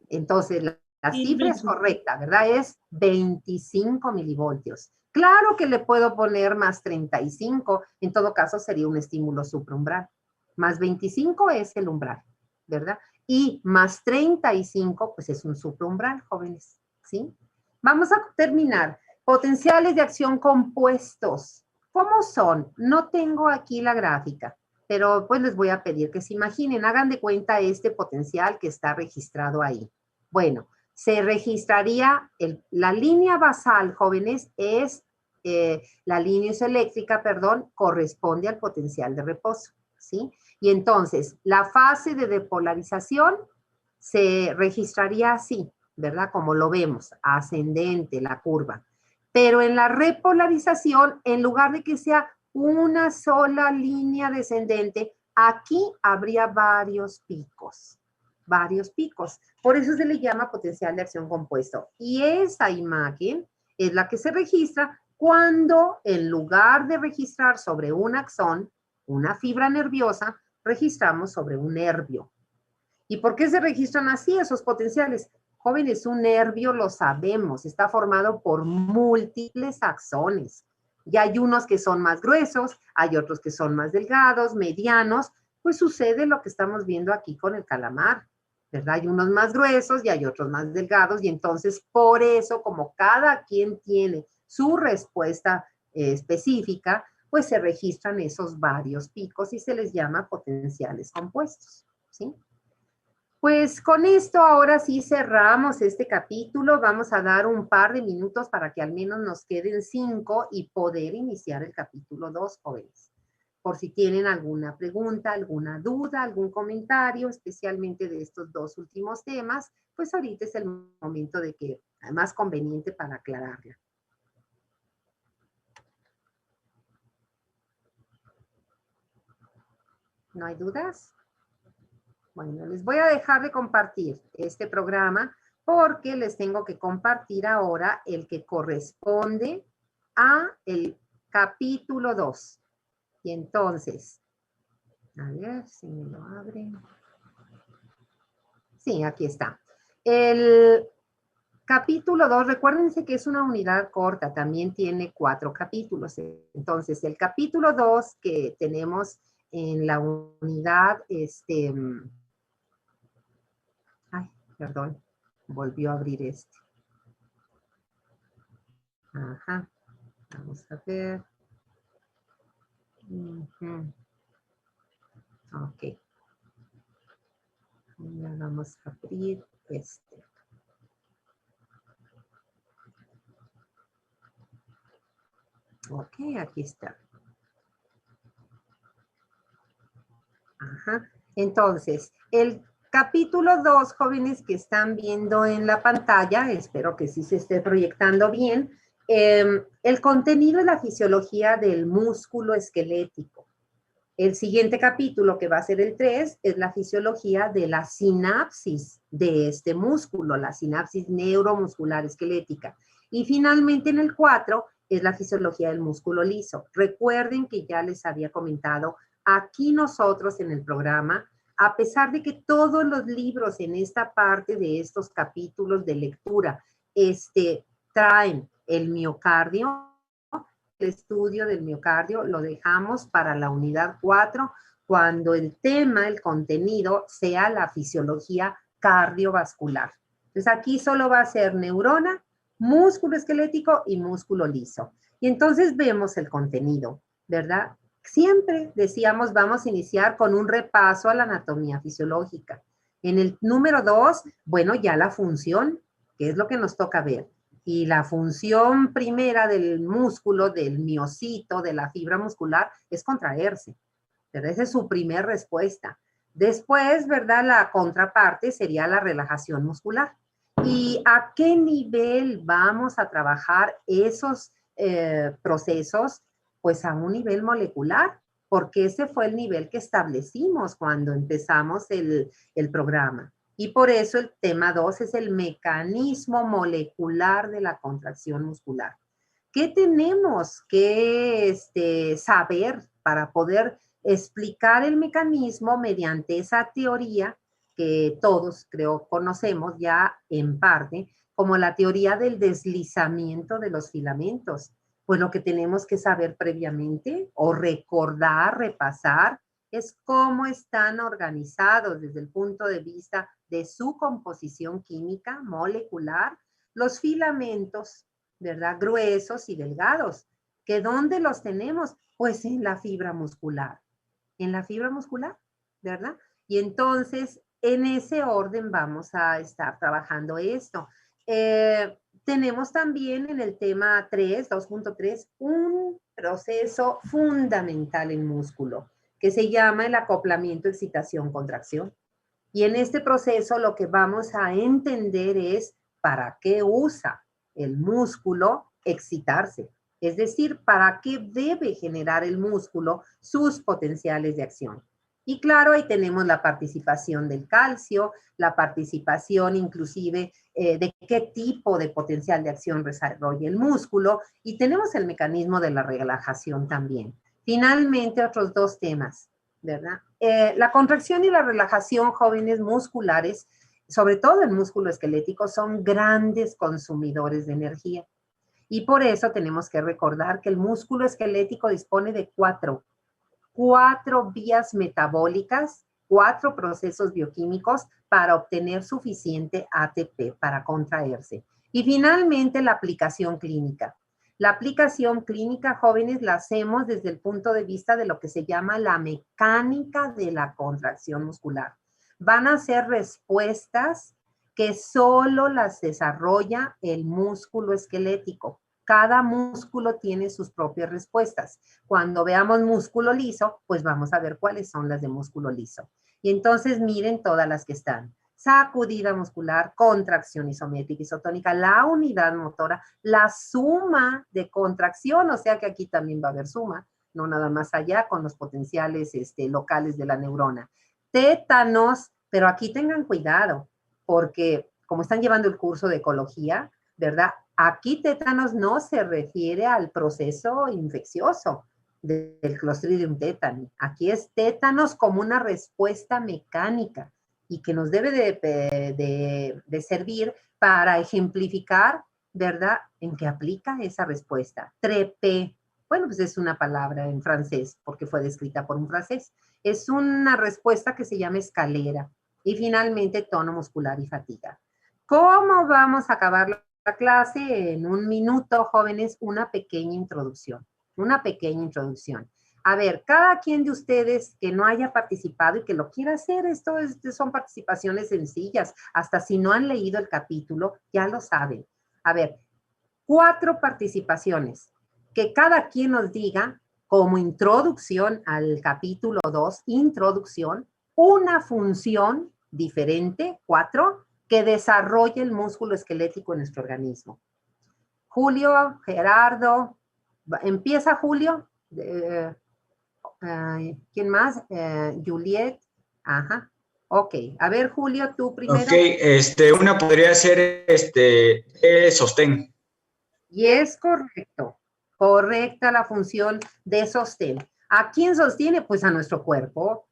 Entonces, la Sí, cifra es 25. correcta, ¿verdad? Es 25 milivoltios. Claro que le puedo poner más 35, en todo caso sería un estímulo supraumbral. Más 25 es el umbral, ¿verdad? Y más 35, pues es un supraumbral, jóvenes, ¿sí? Vamos a terminar. Potenciales de acción compuestos. ¿Cómo son? No tengo aquí la gráfica, pero pues les voy a pedir que se imaginen, hagan de cuenta este potencial que está registrado ahí. Bueno, se registraría, la línea basal, jóvenes, es, la línea isoeléctrica, perdón, corresponde al potencial de reposo, ¿sí? Y entonces, la fase de depolarización se registraría así, ¿verdad? Como lo vemos, ascendente la curva. Pero en la repolarización, en lugar de que sea una sola línea descendente, aquí habría varios picos. Varios picos. Por eso se le llama potencial de acción compuesto. Y esa imagen es la que se registra cuando en lugar de registrar sobre un axón, una fibra nerviosa, registramos sobre un nervio. ¿Y por qué se registran así esos potenciales? Jóvenes, un nervio, lo sabemos, está formado por múltiples axones. Y hay unos que son más gruesos, hay otros que son más delgados, medianos, pues sucede lo que estamos viendo aquí con el calamar, ¿verdad? Hay unos más gruesos y hay otros más delgados, y entonces por eso, como cada quien tiene su respuesta específica, pues se registran esos varios picos y se les llama potenciales compuestos, ¿sí? Pues con esto ahora sí cerramos este capítulo. Vamos a dar un par de minutos para que al menos nos queden 5 y poder iniciar el capítulo 2, jóvenes. Por si tienen alguna pregunta, alguna duda, algún comentario, especialmente de estos dos últimos temas, pues ahorita es el momento de que, más conveniente para aclararla. ¿No hay dudas? Bueno, les voy a dejar de compartir este programa porque les tengo que compartir ahora el que corresponde a el capítulo 2. Y entonces, a ver si me lo abren. Sí, aquí está. El capítulo 2, recuérdense que es una unidad corta, también tiene 4 capítulos. Entonces, el capítulo 2 que tenemos en la unidad, ay, perdón, volvió a abrir este. Ajá, vamos a ver. Ok. Ya vamos a abrir este. Ok, aquí está. Ajá. Entonces, el capítulo 2, jóvenes que están viendo en la pantalla, espero que sí se esté proyectando bien, el contenido y la fisiología del músculo esquelético. El siguiente capítulo, que va a ser el 3, es la fisiología de la sinapsis de este músculo, la sinapsis neuromuscular esquelética. Y finalmente en el 4 es la fisiología del músculo liso. Recuerden que ya les había comentado, aquí nosotros en el programa, a pesar de que todos los libros en esta parte de estos capítulos de lectura traen el miocardio, el estudio del miocardio lo dejamos para la unidad 4, cuando el tema, el contenido, sea la fisiología cardiovascular. Entonces aquí solo va a ser neurona, músculo esquelético y músculo liso. Y entonces vemos el contenido, ¿verdad? Siempre decíamos, vamos a iniciar con un repaso a la anatomía fisiológica. En el número 2, bueno, ya la función, que es lo que nos toca ver. Y la función primera del músculo, del miocito, de la fibra muscular, es contraerse. ¿Verdad? Esa es su primera respuesta. Después, ¿verdad? La contraparte sería la relajación muscular. ¿Y a qué nivel vamos a trabajar esos procesos? Pues a un nivel molecular, porque ese fue el nivel que establecimos cuando empezamos el programa. Y por eso el tema 2 es el mecanismo molecular de la contracción muscular. ¿Qué tenemos que saber para poder explicar el mecanismo mediante esa teoría que todos creo conocemos ya en parte, como la teoría del deslizamiento de los filamentos. Pues lo que tenemos que saber previamente o recordar, repasar, es cómo están organizados desde el punto de vista de su composición química, molecular, los filamentos, ¿verdad? Gruesos y delgados. ¿Que dónde los tenemos? Pues en la fibra muscular. En la fibra muscular, ¿verdad? Y entonces, en ese orden vamos a estar trabajando esto. Tenemos también en el tema 3, 2.3, un proceso fundamental en músculo, que se llama el acoplamiento, excitación, contracción. Y en este proceso lo que vamos a entender es para qué usa el músculo excitarse. Es decir, para qué debe generar el músculo sus potenciales de acción. Y claro, ahí tenemos la participación del calcio, la participación inclusive de qué tipo de potencial de acción desarrolla el músculo, y tenemos el mecanismo de la relajación también. Finalmente, otros dos temas, ¿verdad? La contracción y la relajación, jóvenes musculares, sobre todo el músculo esquelético, son grandes consumidores de energía. Y por eso tenemos que recordar que el músculo esquelético dispone de cuatro vías metabólicas, 4 procesos bioquímicos para obtener suficiente ATP para contraerse. Y finalmente la aplicación clínica. La aplicación clínica, jóvenes, la hacemos desde el punto de vista de lo que se llama la mecánica de la contracción muscular. Van a ser respuestas que solo las desarrolla el músculo esquelético. Cada músculo tiene sus propias respuestas. Cuando veamos músculo liso, pues vamos a ver cuáles son las de músculo liso. Y entonces miren todas las que están. Sacudida muscular, contracción isométrica, isotónica, la unidad motora, la suma de contracción, o sea que aquí también va a haber suma, no nada más allá con los potenciales locales de la neurona. Tétanos, pero aquí tengan cuidado, porque como están llevando el curso de ecología, ¿verdad? Aquí tétanos no se refiere al proceso infeccioso del Clostridium tetani. Aquí es tétanos como una respuesta mecánica y que nos debe de servir para ejemplificar, ¿verdad?, en qué aplica esa respuesta. Trepé, bueno, pues es una palabra en francés porque fue descrita por un francés. Es una respuesta que se llama escalera. Y finalmente tono muscular y fatiga. ¿Cómo vamos a acabar la clase? En un minuto, jóvenes, una pequeña introducción. Una pequeña introducción. A ver, cada quien de ustedes que no haya participado y que lo quiera hacer, son participaciones sencillas. Hasta si no han leído el capítulo, ya lo saben. A ver, 4 participaciones. Que cada quien nos diga, como introducción al capítulo 2, introducción, una función diferente, 4, que desarrolle el músculo esquelético en nuestro organismo. Julio, Gerardo, empieza Julio. ¿Quién más? Juliet. Ajá. Ok. A ver, Julio, tú primero. Ok, una podría ser sostén. Y es correcto. Correcta la función de sostén. ¿A quién sostiene? Pues a nuestro cuerpo.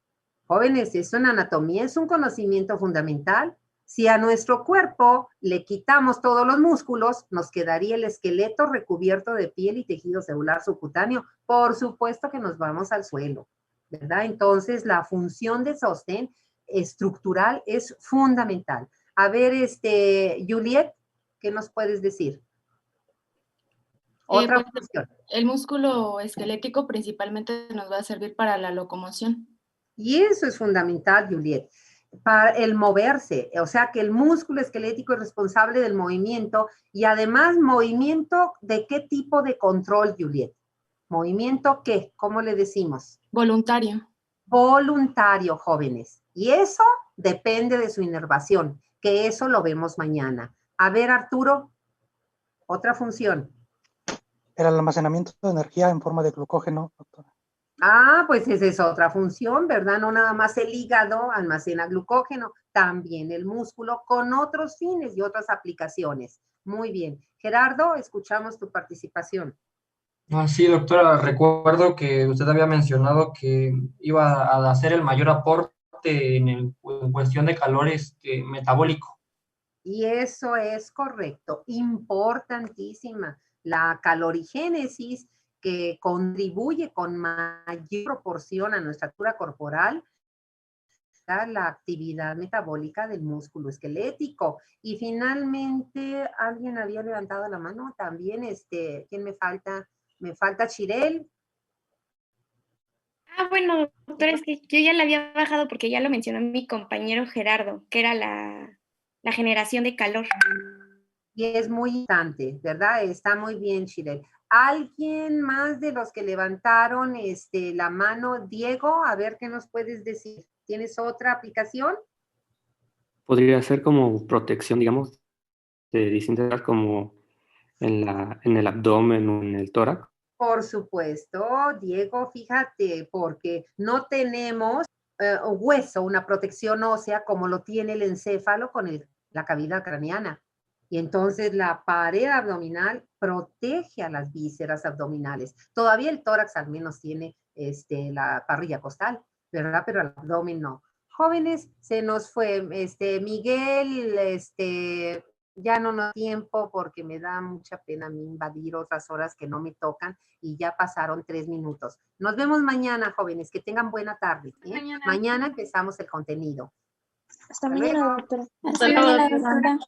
Jóvenes, es una anatomía, es un conocimiento fundamental. Si a nuestro cuerpo le quitamos todos los músculos, nos quedaría el esqueleto recubierto de piel y tejido celular subcutáneo. Por supuesto que nos vamos al suelo, ¿verdad? Entonces, la función de sostén estructural es fundamental. A ver, Juliet, ¿qué nos puedes decir? Otra función. El músculo esquelético principalmente nos va a servir para la locomoción. Y eso es fundamental, Juliet, para el moverse. O sea que el músculo esquelético es responsable del movimiento y además movimiento de qué tipo de control, Juliet. ¿Movimiento qué? ¿Cómo le decimos? Voluntario. Voluntario, jóvenes. Y eso depende de su inervación, que eso lo vemos mañana. A ver, Arturo, otra función. El almacenamiento de energía en forma de glucógeno, doctora. Ah, pues esa es otra función, ¿verdad? No nada más el hígado almacena glucógeno, también el músculo con otros fines y otras aplicaciones. Muy bien. Gerardo, escuchamos tu participación. Sí, doctora, recuerdo que usted había mencionado que iba a hacer el mayor aporte aporte en cuestión de calor metabólico. Y eso es correcto, importantísima. La calorigénesis que contribuye con mayor proporción a nuestra estructura corporal a la actividad metabólica del músculo esquelético. Y finalmente, alguien había levantado la mano también, ¿quién me falta? Me falta Chirel. Bueno, doctora, es que yo ya la había bajado porque ya lo mencionó mi compañero Gerardo, que era la generación de calor. Y es muy importante, ¿verdad? Está muy bien, Chirel. ¿Alguien más de los que levantaron la mano? Diego, a ver qué nos puedes decir. ¿Tienes otra aplicación? Podría ser como protección, digamos, de distintas como en el abdomen o en el tórax. Por supuesto, Diego, fíjate, porque no tenemos hueso, una protección ósea como lo tiene el encéfalo con la cavidad craneana. Y entonces la pared abdominal protege a las vísceras abdominales. Todavía el tórax al menos tiene la parrilla costal, ¿verdad? Pero el abdomen no. Jóvenes, se nos fue Miguel, ya no nos da tiempo porque me da mucha pena a mí invadir otras horas que no me tocan y ya pasaron 3 minutos. Nos vemos mañana, jóvenes, que tengan buena tarde. Mañana empezamos el contenido. Hasta mañana, doctora. Hasta luego, doctora.